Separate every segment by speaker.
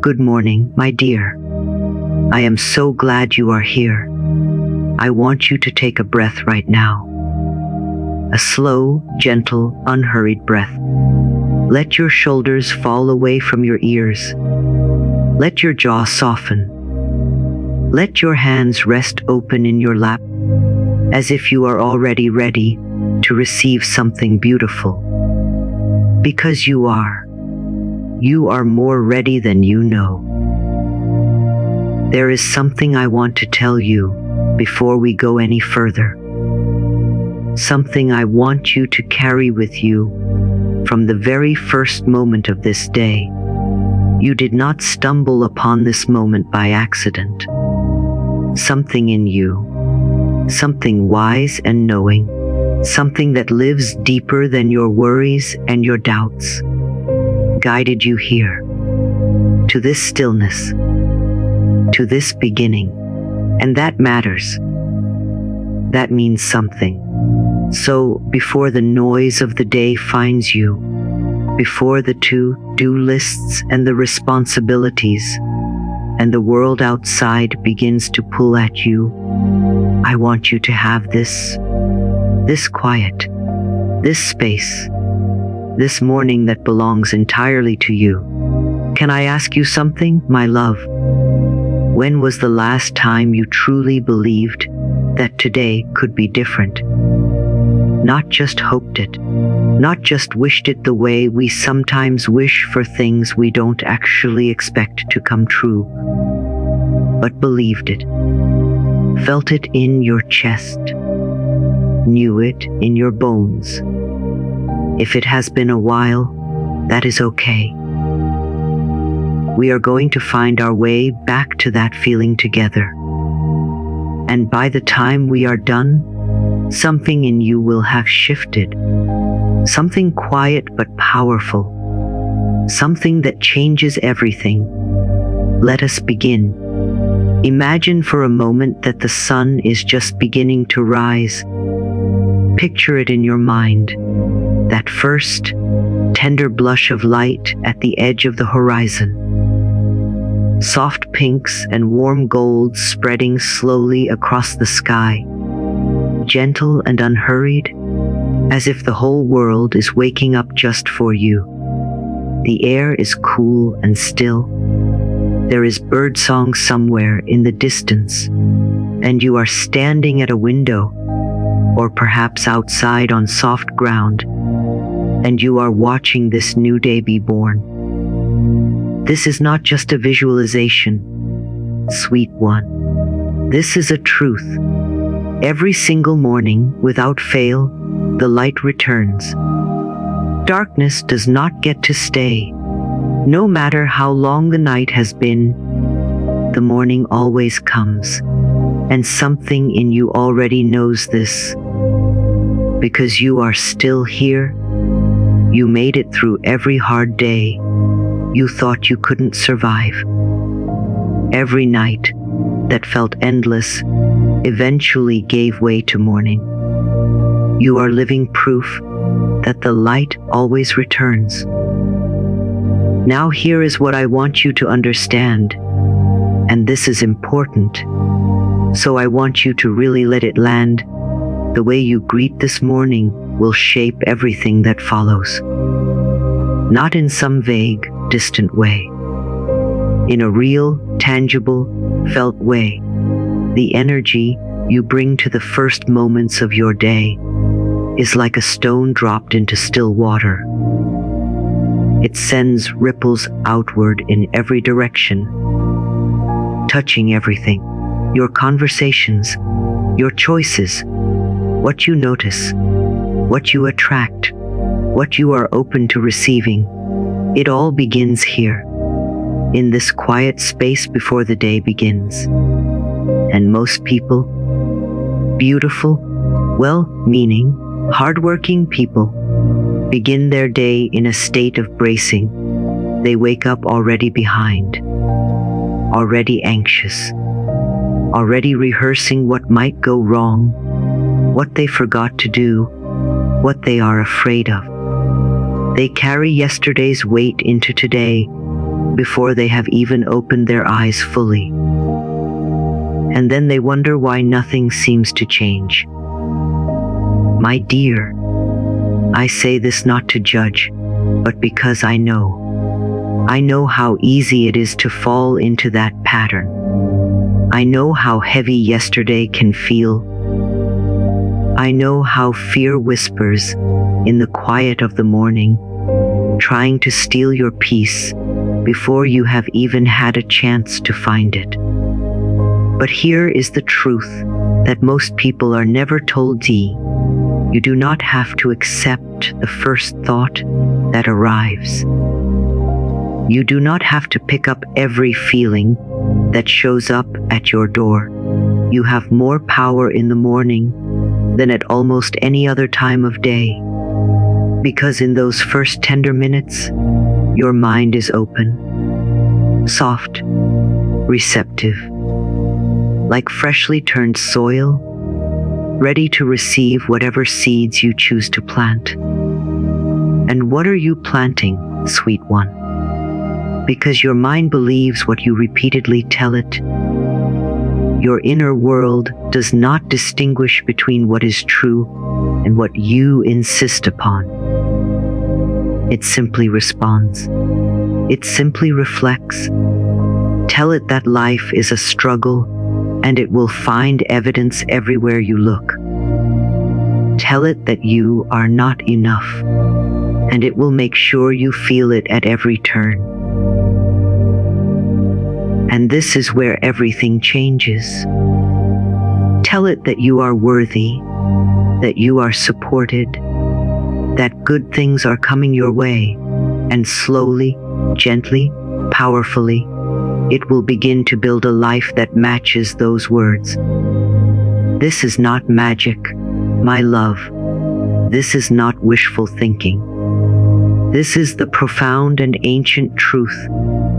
Speaker 1: Good morning, my dear. I am so glad you are here. I want you to take a breath right now. A slow, gentle, unhurried breath. Let your shoulders fall away from your ears. Let your jaw soften. Let your hands rest open in your lap, as if you are already ready to receive something beautiful. Because you are. You are more ready than you know. There is something I want to tell you before we go any further. Something I want you to carry with you from the very first moment of this day. You did not stumble upon this moment by accident. Something in you, something wise and knowing, something that lives deeper than your worries and your doubts, guided you here, to this stillness, to this beginning. And that matters. That means something. So, before the noise of the day finds you, before the to-do lists and the responsibilities, and the world outside begins to pull at you, I want you to have this quiet, this space, this morning that belongs entirely to you. Can I ask you something, my love? When was the last time you truly believed that today could be different? Not just hoped it, not just wished it the way we sometimes wish for things we don't actually expect to come true, but believed it, felt it in your chest, knew it in your bones. If it has been a while, that is okay. We are going to find our way back to that feeling together. And by the time we are done, something in you will have shifted. Something quiet but powerful. Something that changes everything. Let us begin. Imagine for a moment that the sun is just beginning to rise. Picture it in your mind. That first, tender blush of light at the edge of the horizon. Soft pinks and warm golds spreading slowly across the sky. Gentle and unhurried, as if the whole world is waking up just for you. The air is cool and still. There is birdsong somewhere in the distance, and you are standing at a window, or perhaps outside on soft ground, and you are watching this new day be born. This is not just a visualization, sweet one. This is a truth. Every single morning, without fail, the light returns. Darkness does not get to stay. No matter how long the night has been, the morning always comes. And something in you already knows this. Because you are still here, you made it through every hard day you thought you couldn't survive. Every night that felt endless eventually gave way to morning. You are living proof that the light always returns. Now here is what I want you to understand, and this is important, so I want you to really let it land. The way you greet this morning will shape everything that follows. Not in some vague, distant way. In a real, tangible, felt way. The energy you bring to the first moments of your day is like a stone dropped into still water. It sends ripples outward in every direction, touching everything. Your conversations, your choices, what you notice, what you attract, what you are open to receiving. It all begins here, in this quiet space before the day begins. And most people, beautiful, well-meaning, hardworking people, begin their day in a state of bracing. They wake up already behind, already anxious, already rehearsing what might go wrong, what they forgot to do, what they are afraid of. They carry yesterday's weight into today, before they have even opened their eyes fully. And then they wonder why nothing seems to change. My dear, I say this not to judge, but because I know. I know how easy it is to fall into that pattern. I know how heavy yesterday can feel. I know how fear whispers in the quiet of the morning, trying to steal your peace before you have even had a chance to find it. But here is the truth that most people are never told. You do not have to accept the first thought that arrives. You do not have to pick up every feeling that shows up at your door. You have more power in the morning than at almost any other time of day. Because in those first tender minutes, your mind is open, soft, receptive, like freshly turned soil, ready to receive whatever seeds you choose to plant. And what are you planting, sweet one? Because your mind believes what you repeatedly tell it. Your inner world does not distinguish between what is true and what you insist upon. It simply responds. It simply reflects. Tell it that life is a struggle, and it will find evidence everywhere you look. Tell it that you are not enough, and it will make sure you feel it at every turn. And this is where everything changes. Tell it that you are worthy, that you are supported, that good things are coming your way, and slowly, gently, powerfully, it will begin to build a life that matches those words. This is not magic, my love. This is not wishful thinking. This is the profound and ancient truth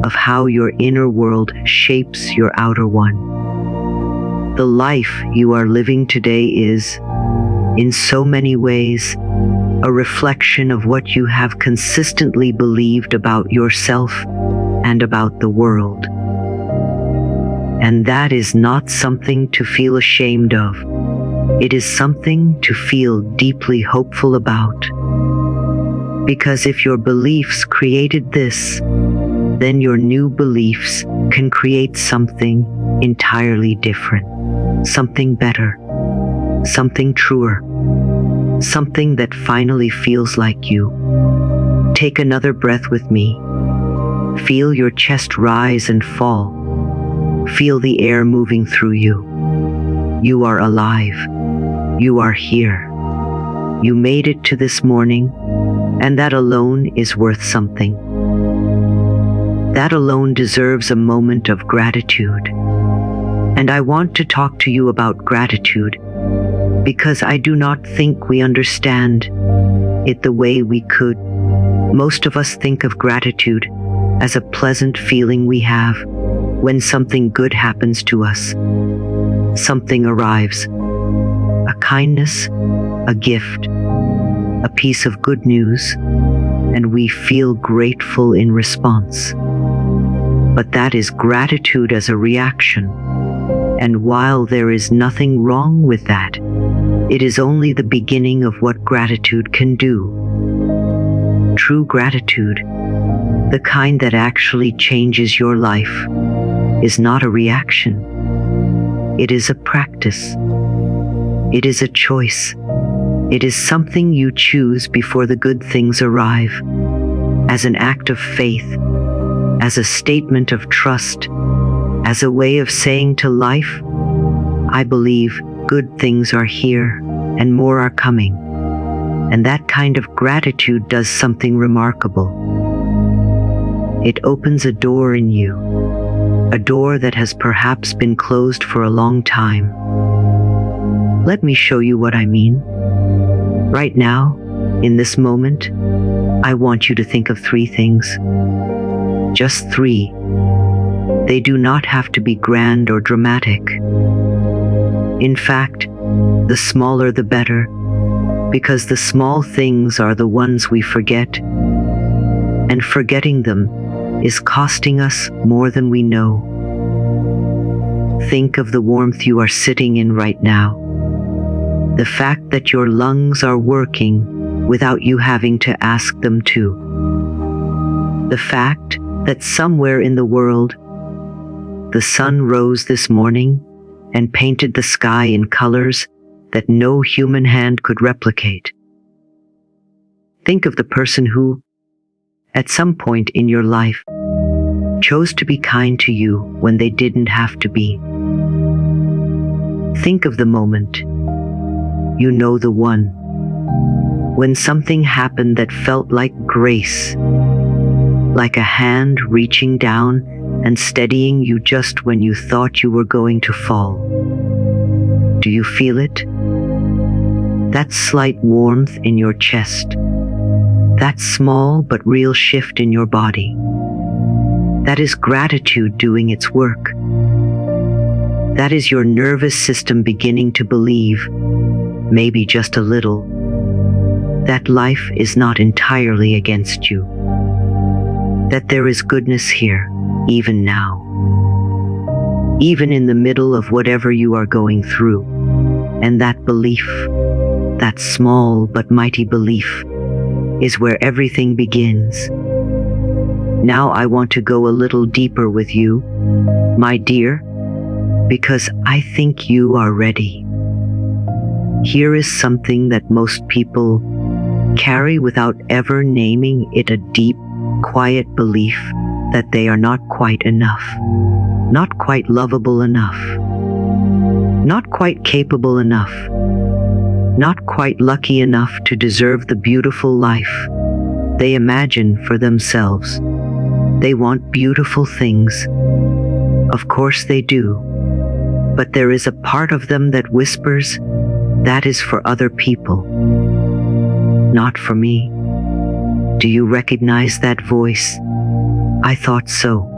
Speaker 1: of how your inner world shapes your outer one. The life you are living today is, in so many ways, a reflection of what you have consistently believed about yourself and about the world. And that is not something to feel ashamed of. It is something to feel deeply hopeful about. Because if your beliefs created this, then your new beliefs can create something entirely different, something better, something truer, something that finally feels like you. Take another breath with me. Feel your chest rise and fall. Feel the air moving through you. You are alive. You are here. You made it to this morning, and that alone is worth something. That alone deserves a moment of gratitude. And I want to talk to you about gratitude, because I do not think we understand it the way we could. Most of us think of gratitude as a pleasant feeling we have when something good happens to us. Something arrives, a kindness, a gift, a piece of good news, and we feel grateful in response. But that is gratitude as a reaction. And while there is nothing wrong with that, it is only the beginning of what gratitude can do. True gratitude, the kind that actually changes your life, is not a reaction. It is a practice. It is a choice. It is something you choose before the good things arrive, as an act of faith, as a statement of trust, as a way of saying to life, I believe good things are here and more are coming. And that kind of gratitude does something remarkable. It opens a door in you, a door that has perhaps been closed for a long time. Let me show you what I mean. Right now, in this moment, I want you to think of 3 things. Just 3. They do not have to be grand or dramatic. In fact, the smaller the better, because the small things are the ones we forget, and forgetting them is costing us more than we know. Think of the warmth you are sitting in right now. The fact that your lungs are working without you having to ask them to. The fact that somewhere in the world, the sun rose this morning and painted the sky in colors that no human hand could replicate. Think of the person who, at some point in your life, chose to be kind to you when they didn't have to be. Think of the moment, you know, the one, when something happened that felt like grace, like a hand reaching down and steadying you just when you thought you were going to fall. Do you feel it? That slight warmth in your chest, that small but real shift in your body. That is gratitude doing its work. That is your nervous system beginning to believe, maybe just a little, that life is not entirely against you. That there is goodness here, even now. Even in the middle of whatever you are going through. And that belief, that small but mighty belief, is where everything begins. Now I want to go a little deeper with you, my dear, because I think you are ready. Here is something that most people carry without ever naming it, a deep, quiet belief that they are not quite enough, not quite lovable enough, not quite capable enough, not quite lucky enough to deserve the beautiful life they imagine for themselves. They want beautiful things. Of course they do. But there is a part of them that whispers, that is for other people, not for me. Do you recognize that voice? I thought so.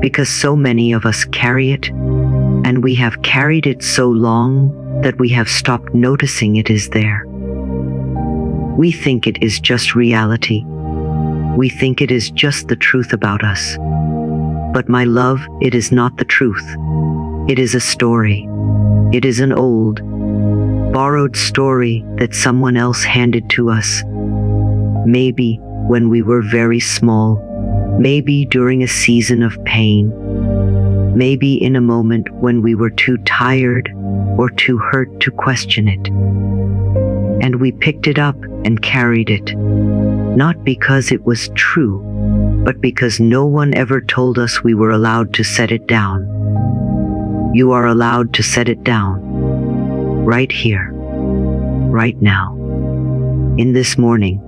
Speaker 1: Because so many of us carry it, and we have carried it so long that we have stopped noticing it is there. We think it is just reality. We think it is just the truth about us. But my love, it is not the truth. It is a story. It is an old, borrowed story that someone else handed to us. Maybe when we were very small. Maybe during a season of pain. Maybe in a moment when we were too tired or too hurt to question it. And we picked it up and carried it. Not because it was true, but because no one ever told us we were allowed to set it down. You are allowed to set it down. Right here. Right now. In this morning.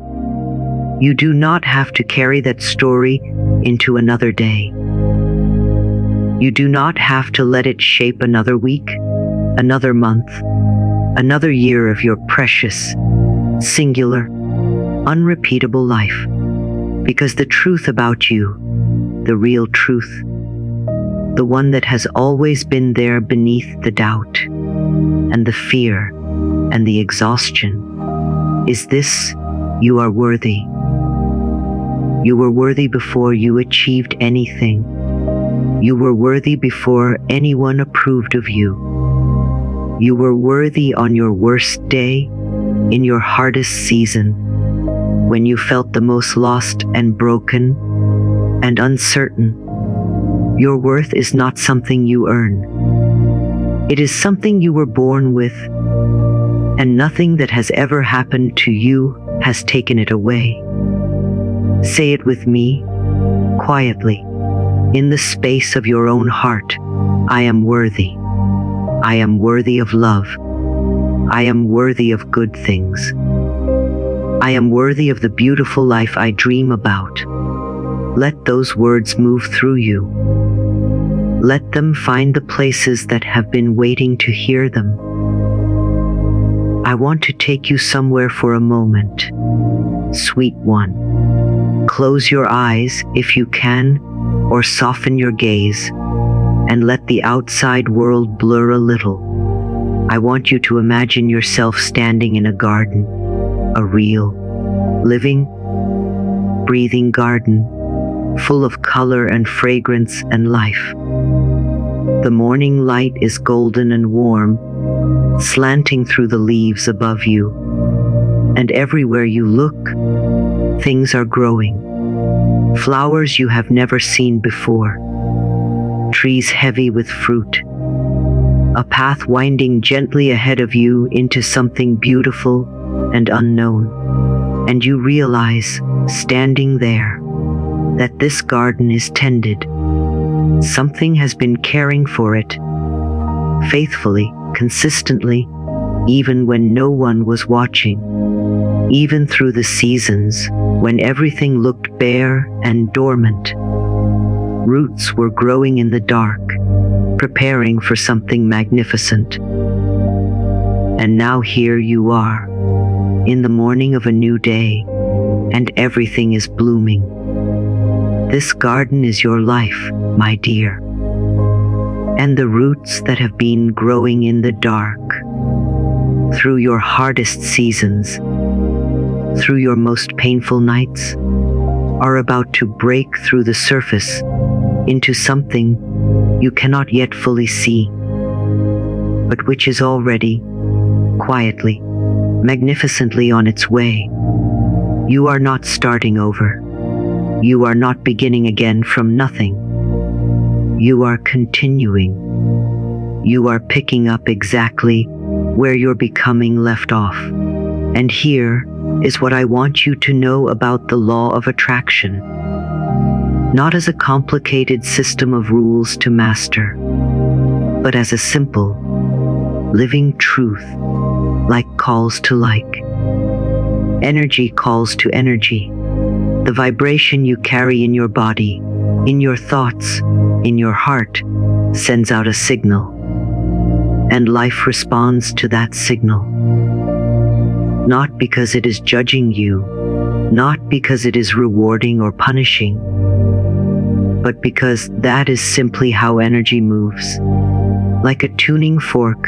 Speaker 1: You do not have to carry that story into another day. You do not have to let it shape another week, another month, another year of your precious, singular, unrepeatable life. Because the truth about you, the real truth, the one that has always been there beneath the doubt and the fear and the exhaustion, is this: you are worthy. You were worthy before you achieved anything. You were worthy before anyone approved of you. You were worthy on your worst day, in your hardest season, when you felt the most lost and broken and uncertain. Your worth is not something you earn. It is something you were born with, and nothing that has ever happened to you has taken it away. Say it with me, quietly, in the space of your own heart. I am worthy. I am worthy of love. I am worthy of good things. I am worthy of the beautiful life I dream about. Let those words move through you. Let them find the places that have been waiting to hear them. I want to take you somewhere for a moment. Sweet one. Close your eyes if you can, or soften your gaze, and let the outside world blur a little. I want you to imagine yourself standing in a garden, a real, living, breathing garden, full of color and fragrance and life. The morning light is golden and warm, slanting through the leaves above you. And everywhere you look, things are growing. Flowers you have never seen before. Trees heavy with fruit. A path winding gently ahead of you into something beautiful and unknown. And you realize, standing there, that this garden is tended. Something has been caring for it, faithfully, consistently, even when no one was watching. Even through the seasons when everything looked bare and dormant. Roots were growing in the dark, preparing for something magnificent. And now here you are, in the morning of a new day, and everything is blooming. This garden is your life, my dear. And the roots that have been growing in the dark, through your hardest seasons, through your most painful nights, are about to break through the surface into something you cannot yet fully see, but which is already, quietly, magnificently on its way. You are not starting over. You are not beginning again from nothing. You are continuing. You are picking up exactly where your becoming left off. And here is what I want you to know about the law of attraction. Not as a complicated system of rules to master, but as a simple, living truth, like calls to like. Energy calls to energy. The vibration you carry in your body, in your thoughts, in your heart, sends out a signal. And life responds to that signal. Not because it is judging you, not because it is rewarding or punishing, but because that is simply how energy moves, like a tuning fork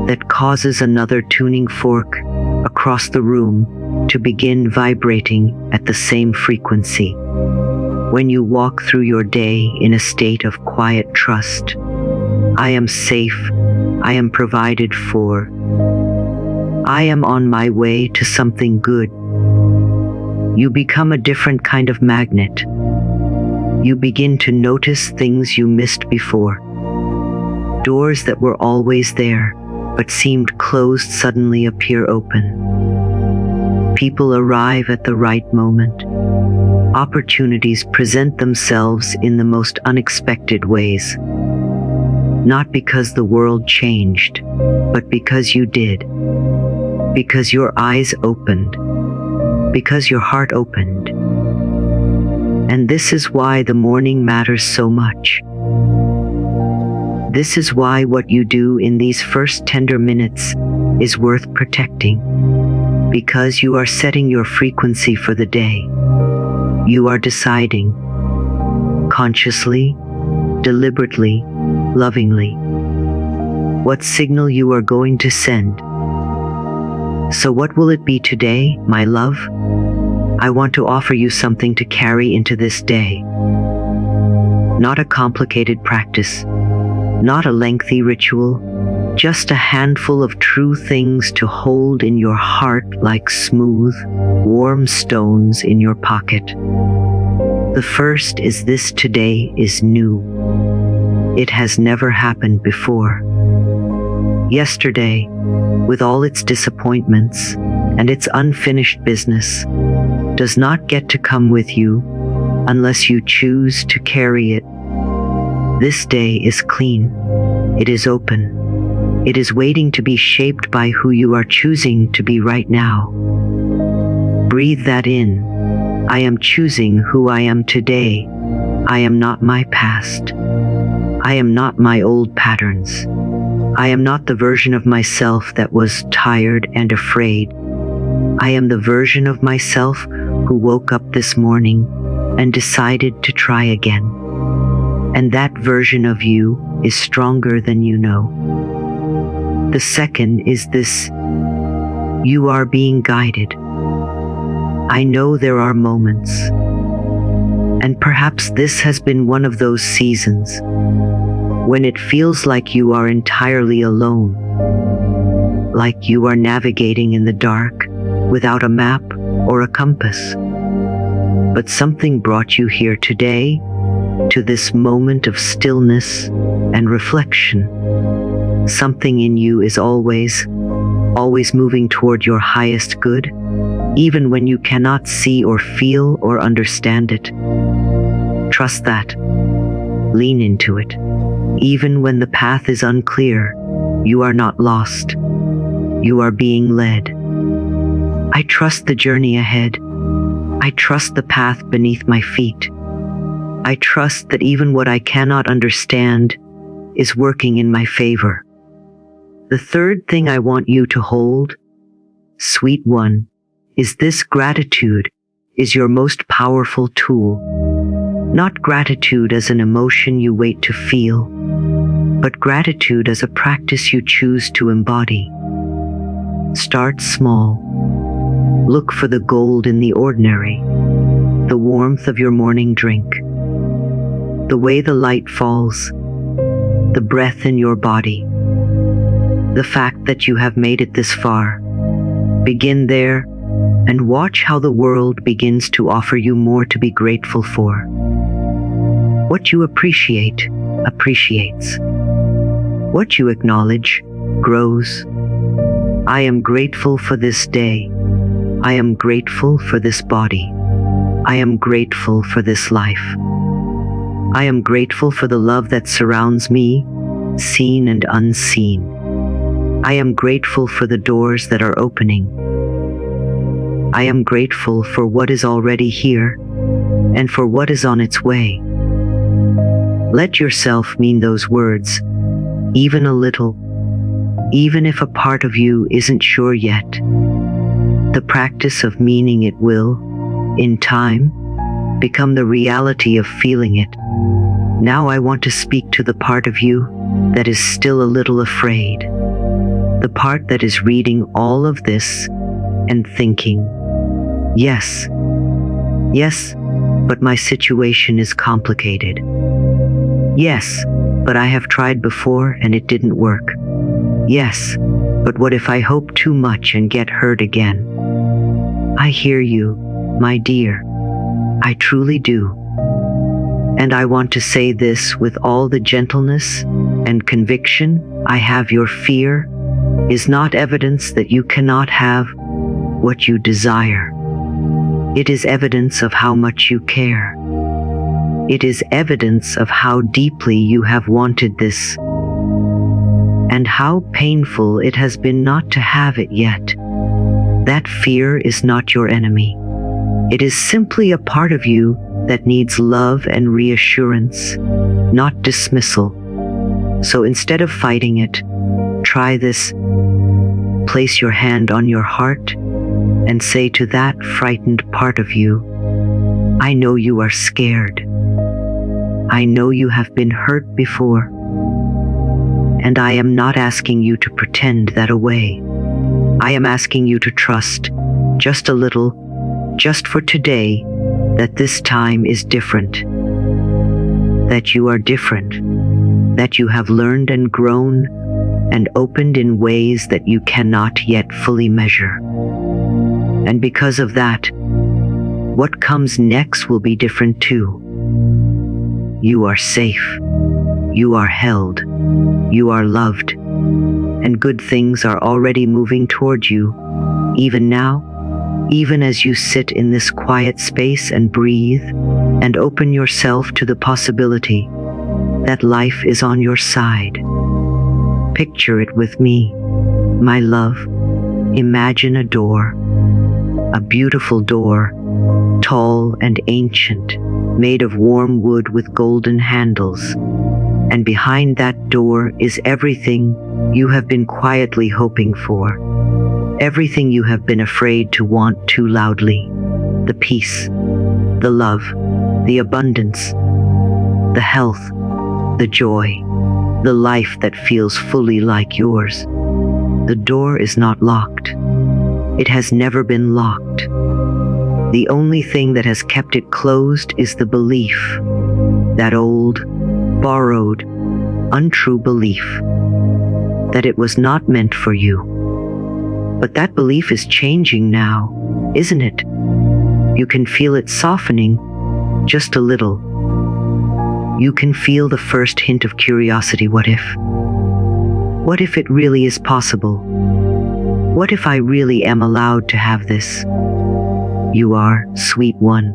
Speaker 1: that causes another tuning fork across the room to begin vibrating at the same frequency. When you walk through your day in a state of quiet trust, I am safe, I am provided for, I am on my way to something good. You become a different kind of magnet. You begin to notice things you missed before. Doors that were always there, but seemed closed suddenly appear open. People arrive at the right moment. Opportunities present themselves in the most unexpected ways. Not because the world changed, but because you did. Because your eyes opened. Because your heart opened. And this is why the morning matters so much. This is why what you do in these first tender minutes is worth protecting. Because you are setting your frequency for the day. You are deciding, consciously, deliberately, lovingly, what signal you are going to send. So what will it be today, my love? I want to offer you something to carry into this day. Not a complicated practice, not a lengthy ritual, just a handful of true things to hold in your heart like smooth, warm stones in your pocket. The first is this: today is new. It has never happened before. Yesterday, with all its disappointments and its unfinished business, does not get to come with you unless you choose to carry it. This day is clean. It is open. It is waiting to be shaped by who you are choosing to be right now. Breathe that in. I am choosing who I am today. I am not my past. I am not my old patterns. I am not the version of myself that was tired and afraid. I am the version of myself who woke up this morning and decided to try again. And that version of you is stronger than you know. The second is this: you are being guided. I know there are moments, And perhaps this has been one of those seasons when it feels like you are entirely alone, like you are navigating in the dark without a map or a compass. But something brought you here today, to this moment of stillness and reflection. Something in you is always moving toward your highest good, even when you cannot see or feel or understand it. Trust that. Lean into it. Even when the path is unclear, you are not lost. You are being led. I trust the journey ahead. I trust the path beneath my feet. I trust that even what I cannot understand is working in my favor. The third thing I want you to hold, sweet one, is this: gratitude is your most powerful tool. Not gratitude as an emotion you wait to feel, but gratitude as a practice you choose to embody. Start small. Look for the gold in the ordinary, the warmth of your morning drink, the way the light falls, the breath in your body, the fact that you have made it this far. Begin there and watch how the world begins to offer you more to be grateful for. What you appreciate appreciates. What you acknowledge grows. I am grateful for this day. I am grateful for this body. I am grateful for this life. I am grateful for the love that surrounds me, seen and unseen. I am grateful for the doors that are opening. I am grateful for what is already here and for what is on its way. Let yourself mean those words, even a little, even if a part of you isn't sure yet. The practice of meaning it will, in time, become the reality of feeling it. Now I want to speak to the part of you that is still a little afraid. The part that is reading all of this and thinking, yes, but my situation is complicated. Yes, but I have tried before and it didn't work. Yes, but what if I hope too much and get hurt again? I hear you, my dear. I truly do. And I want to say this with all the gentleness and conviction I have: your fear is not evidence that you cannot have what you desire. It is evidence of how much you care. It is evidence of how deeply you have wanted this, and how painful it has been not to have it yet. That fear is not your enemy. It is simply a part of you that needs love and reassurance, not dismissal. So instead of fighting it, try this. Place your hand on your heart and say to that frightened part of you, I know you are scared. I know you have been hurt before. And I am not asking you to pretend that away. I am asking you to trust, just a little, just for today, that this time is different. That you are different. That you have learned and grown and opened in ways that you cannot yet fully measure. And because of that, what comes next will be different too. You are safe. You are held. You are loved. And good things are already moving toward you, even now, even as you sit in this quiet space and breathe and open yourself to the possibility that life is on your side. Picture it with me, my love. Imagine a door, a beautiful door, tall and ancient, made of warm wood with golden handles. And behind that door is everything you have been quietly hoping for. Everything you have been afraid to want too loudly. The peace, the love, the abundance, the health, the joy, the life that feels fully like yours. The door is not locked. It has never been locked. The only thing that has kept it closed is the belief, that old, borrowed, untrue belief, that it was not meant for you. But that belief is changing now, isn't it? You can feel it softening, just a little. You can feel the first hint of curiosity. What if? What if it really is possible? What if I really am allowed to have this? You are, sweet one.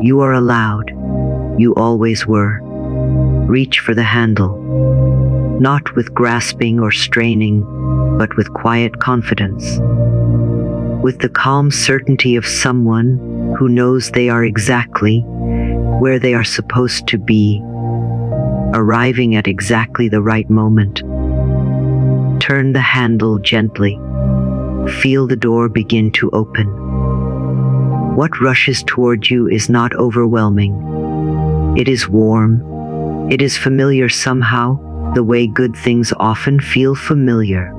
Speaker 1: You are allowed. You always were. Reach for the handle, not with grasping or straining, but with quiet confidence. With the calm certainty of someone who knows they are exactly where they are supposed to be, arriving at exactly the right moment. Turn the handle gently. Feel the door begin to open. What rushes toward you is not overwhelming. It is warm. It is familiar somehow, the way good things often feel familiar.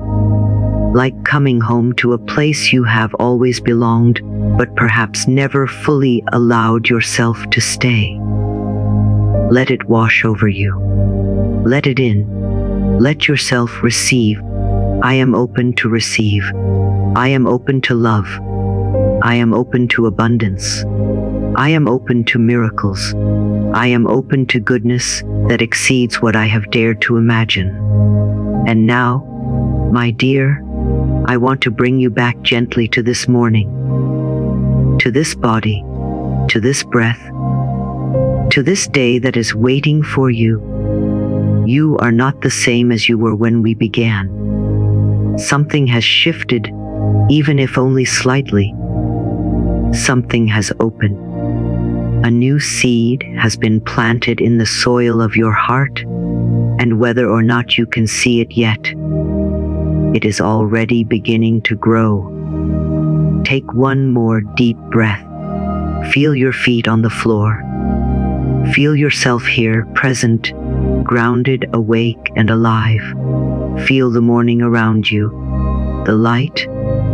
Speaker 1: Like coming home to a place you have always belonged, but perhaps never fully allowed yourself to stay. Let it wash over you. Let it in. Let yourself receive. I am open to receive. I am open to love. I am open to abundance. I am open to miracles. I am open to goodness that exceeds what I have dared to imagine. And now, my dear, I want to bring you back gently to this morning, to this body, to this breath, to this day that is waiting for you. You are not the same as you were when we began. Something has shifted, even if only slightly. Something has opened. A new seed has been planted in the soil of your heart, and whether or not you can see it yet, it is already beginning to grow. Take one more deep breath. Feel your feet on the floor. Feel yourself here, present, grounded, awake, and alive. Feel the morning around you, the light,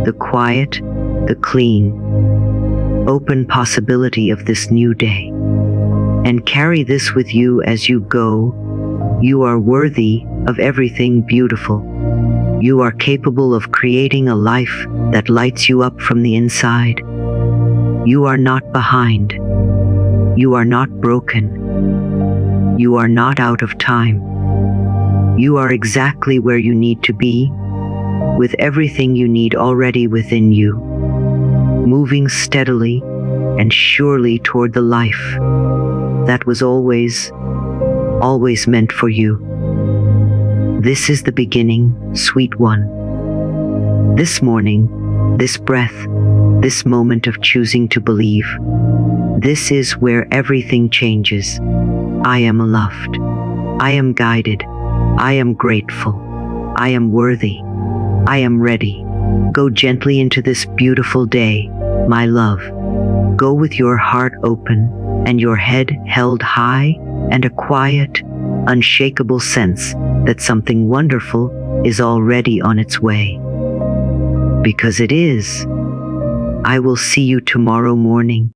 Speaker 1: the quiet, the clean, open possibility of this new day. And carry this with you as you go. You are worthy of everything beautiful. You are capable of creating a life that lights you up from the inside. You are not behind. You are not broken. You are not out of time. You are exactly where you need to be, with everything you need already within you, moving steadily and surely toward the life that was always meant for you. This is the beginning, sweet one. This morning, this breath, this moment of choosing to believe, this is where everything changes. I am loved. I am guided. I am grateful. I am worthy. I am ready. Go gently into this beautiful day, my love. Go with your heart open and your head held high and a quiet, unshakable sense that something wonderful is already on its way. Because it is. I will see you tomorrow morning.